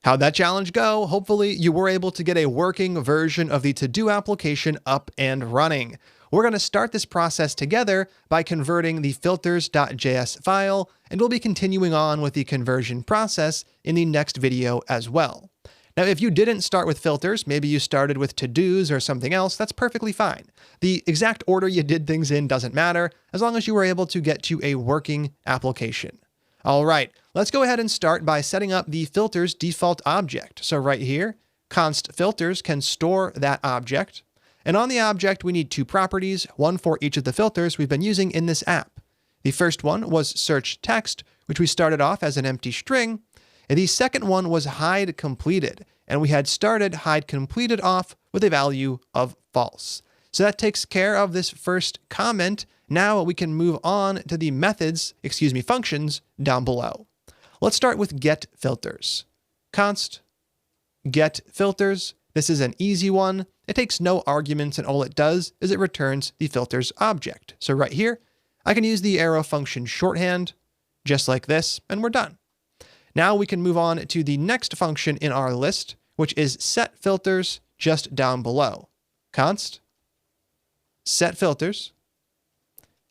How'd that challenge go? Hopefully you were able to get a working version of the to-do application up and running. We're going to start this process together by converting the filters.js file, and we'll be continuing on with the conversion process in the next video as well. Now, if you didn't start with filters, maybe you started with to-dos or something else, that's perfectly fine. The exact order you did things in doesn't matter, as long as you were able to get to a working application. All right, let's go ahead and start by setting up the filters default object. So right here, const filters can store that object. And on the object, we need two properties, one for each of the filters we've been using in this app. The first one was search text, which we started off as an empty string. And the second one was hide completed, and we had started hide completed off with a value of false. So that takes care of this first comment. Now we can move on to the functions down below. Let's start with get filters. Const get filters. This is an easy one. It takes no arguments, and all it does is it returns the filters object. So right here, I can use the arrow function shorthand, just like this, and we're done. Now we can move on to the next function in our list, which is set filters, just down below. Const set filters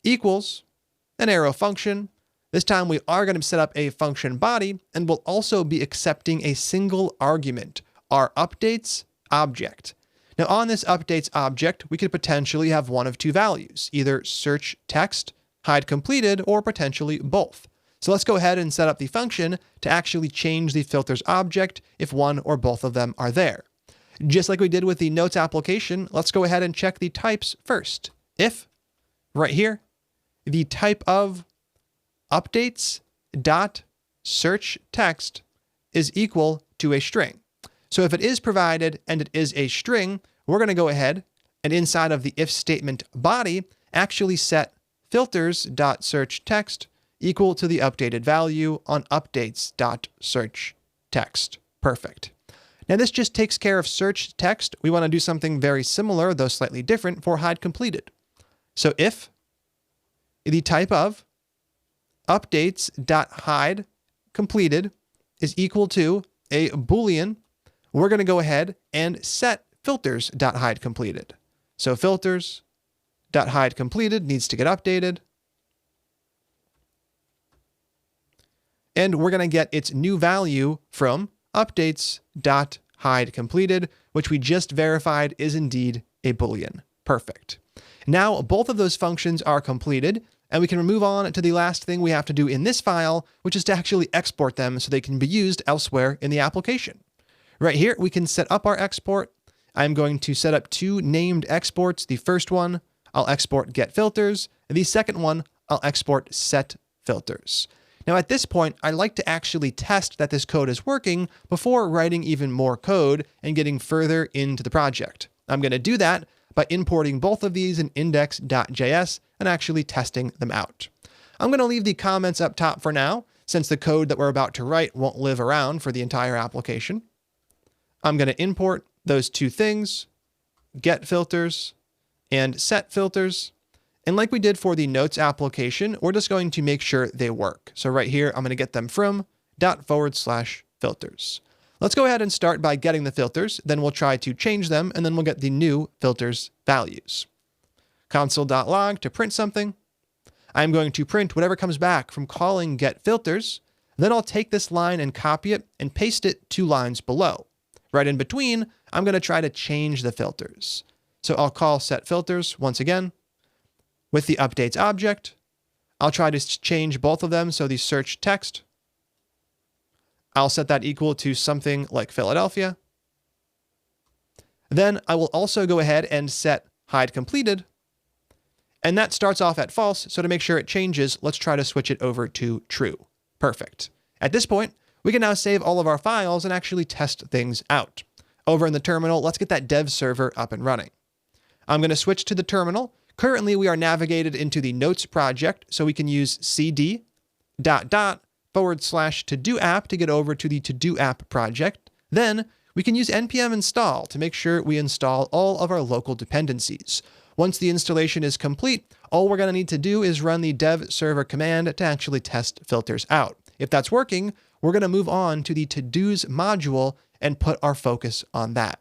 equals an arrow function. This time we are going to set up a function body, and we'll also be accepting a single argument, our updates object. Now on this updates object, we could potentially have one of two values, either search text, hide completed, or potentially both. So let's go ahead and set up the function to actually change the filters object if one or both of them are there. Just like we did with the notes application, let's go ahead and check the types first. If, right here, the type of updates dot search text is equal to a string. So if it is provided and it is a string, we're going to go ahead and inside of the if statement body, actually set filters dot search text equal to the updated value on updates dot search text. Perfect. Now this just takes care of search text. We want to do something very similar, though slightly different, for hide completed. So if the type of updates dot hide completed is equal to a Boolean, we're going to go ahead and set filters dot hide completed. So filters dot hide completed needs to get updated. And we're going to get its new value from updates.hideCompleted, which we just verified is indeed a Boolean. Perfect. Now, both of those functions are completed, and we can move on to the last thing we have to do in this file, which is to actually export them so they can be used elsewhere in the application. Right here, we can set up our export. I'm going to set up two named exports. The first one, I'll export get filters, and the second one, I'll export set filters. Now at this point, I like to actually test that this code is working before writing even more code and getting further into the project. I'm going to do that by importing both of these in index.js and actually testing them out. I'm going to leave the comments up top for now, since the code that we're about to write won't live around for the entire application. I'm going to import those two things, get filters and set filters. And like we did for the notes application, we're just going to make sure they work. So right here, I'm going to get them from /filters. Let's go ahead and start by getting the filters. Then we'll try to change them, and then we'll get the new filters values. Console.log to print something. I'm going to print whatever comes back from calling get filters. Then I'll take this line and copy it and paste it 2 lines below. Right in between, I'm going to try to change the filters. So I'll call set filters once again. With the updates object, I'll try to change both of them. So the search text, I'll set that equal to something like Philadelphia. Then I will also go ahead and set hide completed. And that starts off at false. So to make sure it changes, let's try to switch it over to true. Perfect. At this point, we can now save all of our files and actually test things out. Over in the terminal, let's get that dev server up and running. I'm going to switch to the terminal. Currently, we are navigated into the notes project, so we can use cd /to-do app to get over to the to-do app project. Then we can use npm install to make sure we install all of our local dependencies. Once the installation is complete, all we're going to need to do is run the dev server command to actually test filters out. If that's working, we're going to move on to the to-dos module and put our focus on that.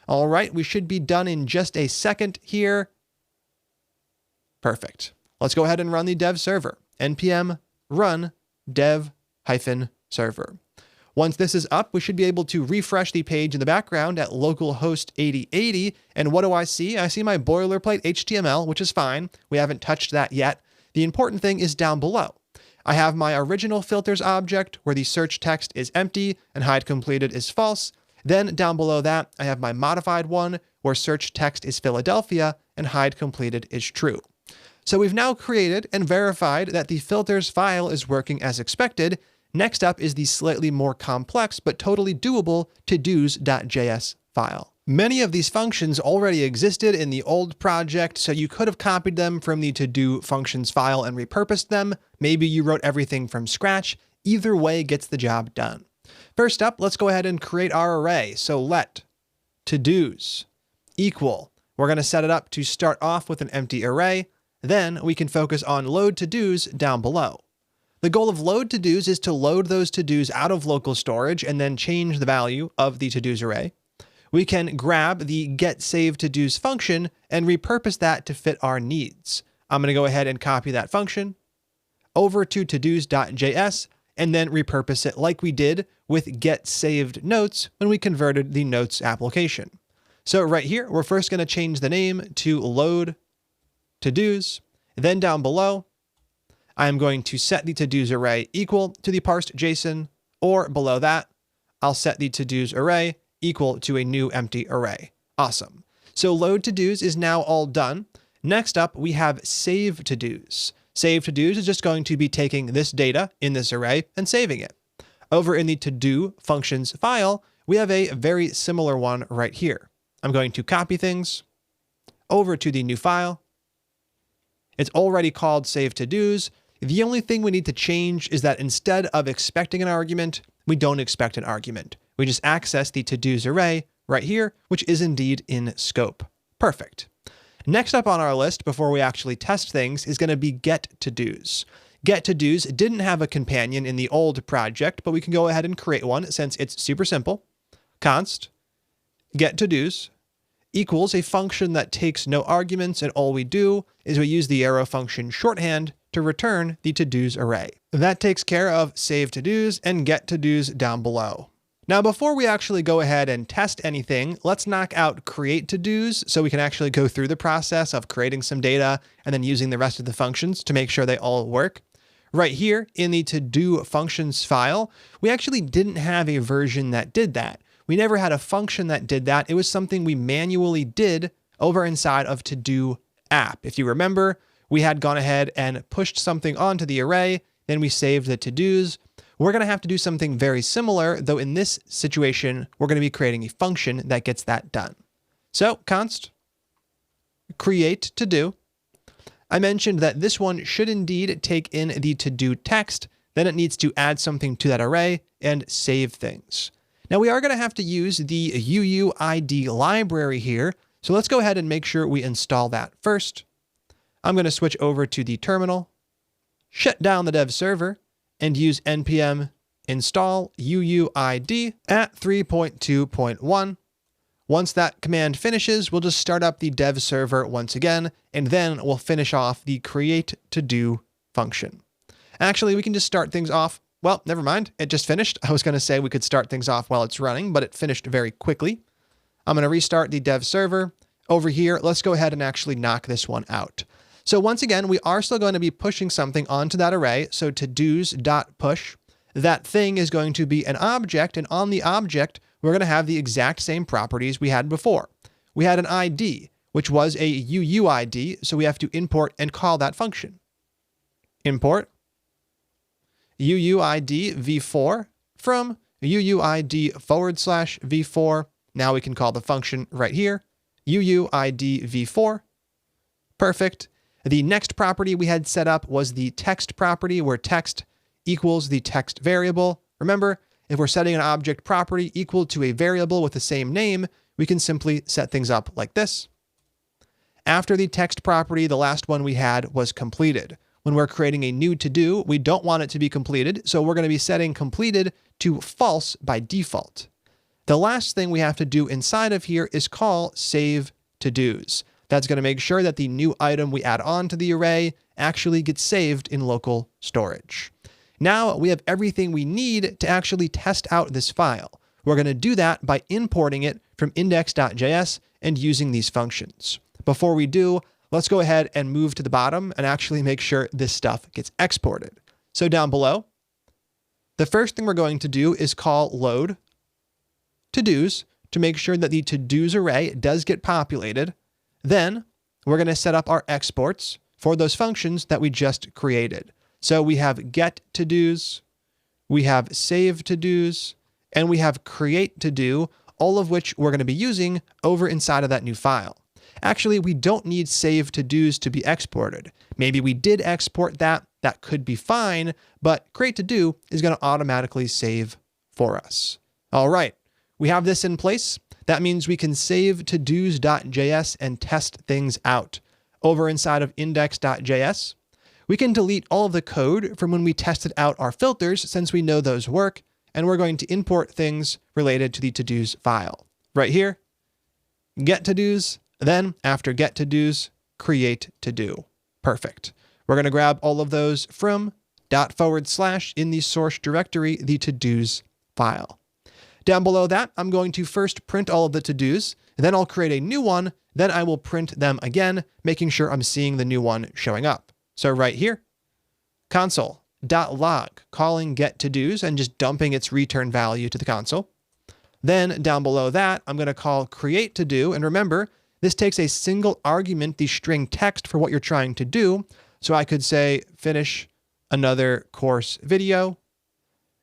All right, we should be done in just a second here. Perfect. Let's go ahead and run the dev server. npm run dev-server. Once this is up, we should be able to refresh the page in the background at localhost 8080. And what do I see? I see my boilerplate HTML, which is fine. We haven't touched that yet. The important thing is down below. I have my original filters object where the search text is empty and hide completed is false. Then down below that, I have my modified one where search text is Philadelphia and hide completed is true. So we've now created and verified that the filters file is working as expected. Next up is the slightly more complex but totally doable todos.js file. Many of these functions already existed in the old project, so you could have copied them from the to-do functions file and repurposed them. Maybe you wrote everything from scratch. Either way gets the job done. First up, let's go ahead and create our array. So let to-dos equal. We're going to set it up to start off with an empty array. Then we can focus on load to-dos down below. The goal of load to-dos is to load those to-dos out of local storage and then change the value of the to-dos array. We can grab the getSaveToDos function and repurpose that to fit our needs. I'm going to go ahead and copy that function over to todos.js and then repurpose it like we did with getSavedNotes when we converted the Notes application. So right here, we're first going to change the name to load to-dos. Then down below, I'm going to set the to-dos array equal to the parsed JSON, or below that, I'll set the to-dos array equal to a new empty array. Awesome. So load to-dos is now all done. Next up, we have save to-dos. Save to-dos is just going to be taking this data in this array and saving it. Over in the to-do functions file, we have a very similar one right here. I'm going to copy things over to the new file. It's already called save to-dos. The only thing we need to change is that instead of expecting an argument, we don't expect an argument. We just access the to-dos array right here, which is indeed in scope. Perfect. Next up on our list, before we actually test things, is going to be getToDos. GetToDos didn't have a companion in the old project, but we can go ahead and create one since it's super simple. Const getToDos equals a function that takes no arguments, and all we do is we use the arrow function shorthand to return the to-dos array. That takes care of save to-dos and get to-dos down below. Now, before we actually go ahead and test anything, let's knock out create to-dos so we can actually go through the process of creating some data and then using the rest of the functions to make sure they all work. Right here in the to-do functions file, we actually didn't have a version that did that. We never had a function that did that. It was something we manually did over inside of to-do app. If you remember, we had gone ahead and pushed something onto the array, then we saved the to-dos. We're going to have to do something very similar, though in this situation, we're going to be creating a function that gets that done. So const create to-do. I mentioned that this one should indeed take in the to-do text, then it needs to add something to that array and save things. Now we are going to have to use the UUID library here, so let's go ahead and make sure we install that first. I'm going to switch over to the terminal, shut down the dev server, and use npm install UUID at 3.2.1. Once that command finishes, we'll just start up the dev server once again, and then we'll finish off the create to do function. Actually, we can just start things off. Well, never mind. It just finished. I was going to say we could start things off while it's running, but it finished very quickly. I'm going to restart the dev server. Over here, let's go ahead and actually knock this one out. So once again, we are still going to be pushing something onto that array. So todos.push. That thing is going to be an object, and on the object, we're going to have the exact same properties we had before. We had an ID, which was a UUID, so we have to import and call that function. Import UUID v4 from UUID /v4. Now we can call the function right here, UUID v4. Perfect. The next property we had set up was the text property, where text equals the text variable. Remember, if we're setting an object property equal to a variable with the same name, we can simply set things up like this. After the text property, the last one we had was completed. when we're creating a new to-do, we don't want it to be completed, so we're going to be setting completed to false by default. The last thing we have to do inside of here is call save to-dos. That's going to make sure that the new item we add on to the array actually gets saved in local storage. Now we have everything we need to actually test out this file. We're going to do that by importing it from index.js and using these functions. Before we do, let's go ahead and move to the bottom and actually make sure this stuff gets exported. So down below, the first thing we're going to do is call load to-dos to make sure that the to-dos array does get populated. Then we're going to set up our exports for those functions that we just created. So we have get to-dos, we have save to-dos, and we have create to-do, all of which we're going to be using over inside of that new file. Actually, we don't need save to-dos to be exported. Maybe we did export that could be fine, but create to-do is going to automatically save for us. All right, we have this in place. That means we can save todos.js and test things out. Over inside of index.js, we can delete all of the code from when we tested out our filters since we know those work, and we're going to import things related to the to-dos file. Right here, get to-dos, then after get to-dos, create to-do. Perfect. We're going to grab all of those from / in the source directory, the to-dos file. Down below that, I'm going to first print all of the to-dos, then I'll create a new one, then I will print them again, making sure I'm seeing the new one showing up. So right here, console.log, calling get to-dos and just dumping its return value to the console. Then down below that, I'm going to call create to-do, and remember, this takes a single argument, the string text for what you're trying to do. So I could say finish another course video.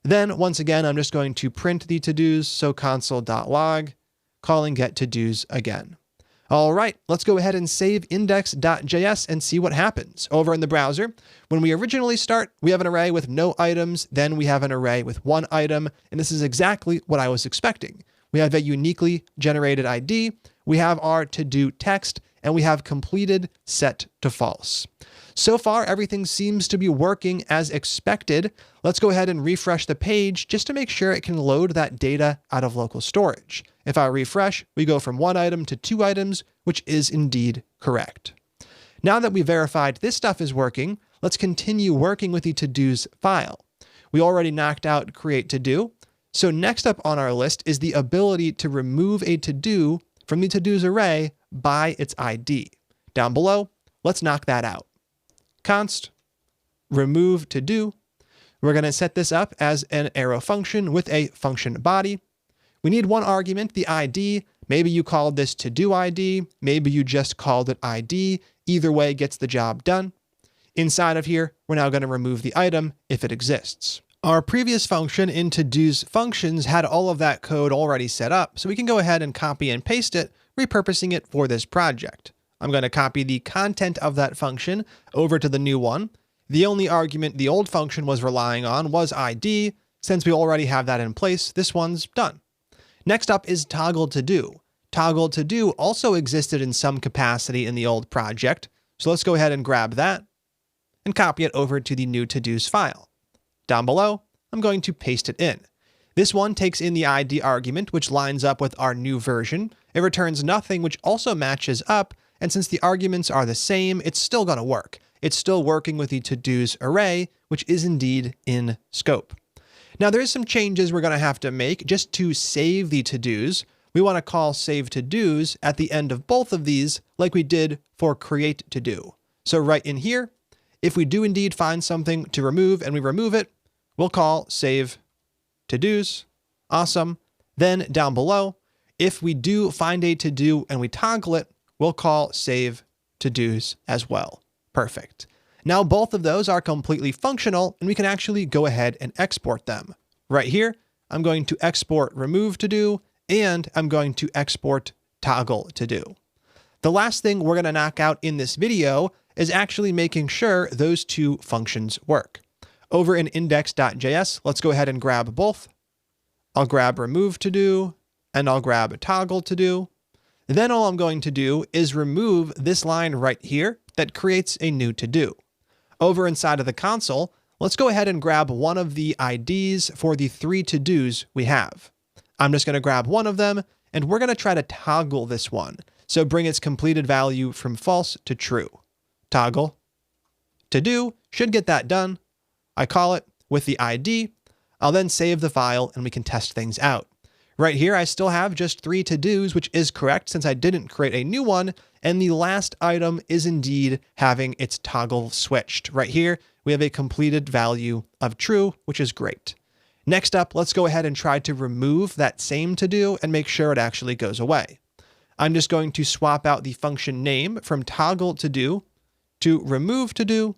Then once again, I'm just going to print the to-dos, so console.log, calling get to-dos again. All right, let's go ahead and save index.js and see what happens. Over in the browser, when we originally start, we have an array with no items, then we have an array with one item, and this is exactly what I was expecting. We have a uniquely generated ID, we have our to-do text, and we have completed set to false. So far, everything seems to be working as expected. Let's go ahead and refresh the page just to make sure it can load that data out of local storage. If I refresh, we go from one item to two items, which is indeed correct. Now that we verified this stuff is working, let's continue working with the to-dos file. We already knocked out create to-do. So next up on our list is the ability to remove a to-do from the to-dos array by its ID. Down below, let's knock that out. Const remove to-do. We're going to set this up as an arrow function with a function body. We need one argument, the ID. Maybe you called this to-do ID. Maybe you just called it ID. Either way gets the job done. Inside of here, we're now going to remove the item if it exists. Our previous function in to-dos functions had all of that code already set up, so we can go ahead and copy and paste it, repurposing it for this project. I'm going to copy the content of that function over to the new one. The only argument the old function was relying on was ID. Since we already have that in place, this one's done. Next up is toggle to do. Toggle to do also existed in some capacity in the old project. So let's go ahead and grab that and copy it over to the new to-dos file. Down below, I'm going to paste it in. This one takes in the ID argument, which lines up with our new version. It returns nothing, which also matches up. And since the arguments are the same, it's still going to work. It's still working with the to-dos array, which is indeed in scope. Now there's some changes we're going to have to make just to save the to-dos. We want to call save to-dos at the end of both of these like we did for create to-do. So right in here, if we do indeed find something to remove and we remove it, we'll call save to-dos. Awesome. Then down below, if we do find a to-do and we toggle it, we'll call save to-dos as well. Perfect. Now both of those are completely functional and we can actually go ahead and export them. Right here, I'm going to export remove to-do and I'm going to export toggle to-do. The last thing we're going to knock out in this video is actually making sure those two functions work. Over in index.js, let's go ahead and grab both. I'll grab remove to-do and I'll grab toggle to-do. Then all I'm going to do is remove this line right here that creates a new to-do. Over inside of the console, let's go ahead and grab one of the IDs for the 3 to-dos we have. I'm just going to grab one of them, and we're going to try to toggle this one. So bring its completed value from false to true. Toggle. To do should get that done. I call it with the ID. I'll then save the file and we can test things out. Right here, I still have just 3 to-dos, which is correct since I didn't create a new one. And the last item is indeed having its toggle switched. Right here, we have a completed value of true, which is great. Next up, let's go ahead and try to remove that same to-do and make sure it actually goes away. I'm just going to swap out the function name from toggle to do to remove to do.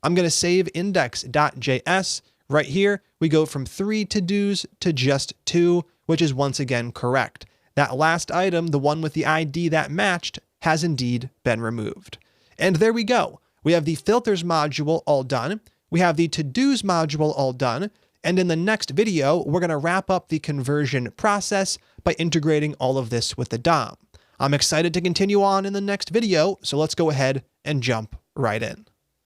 I'm going to save index.js. Right here, we go from 3 to-dos to just 2, which is once again correct. That last item, the one with the ID that matched, has indeed been removed. And there we go. We have the filters module all done. We have the to-dos module all done. And in the next video, we're going to wrap up the conversion process by integrating all of this with the DOM. I'm excited to continue on in the next video, so let's go ahead and jump right in.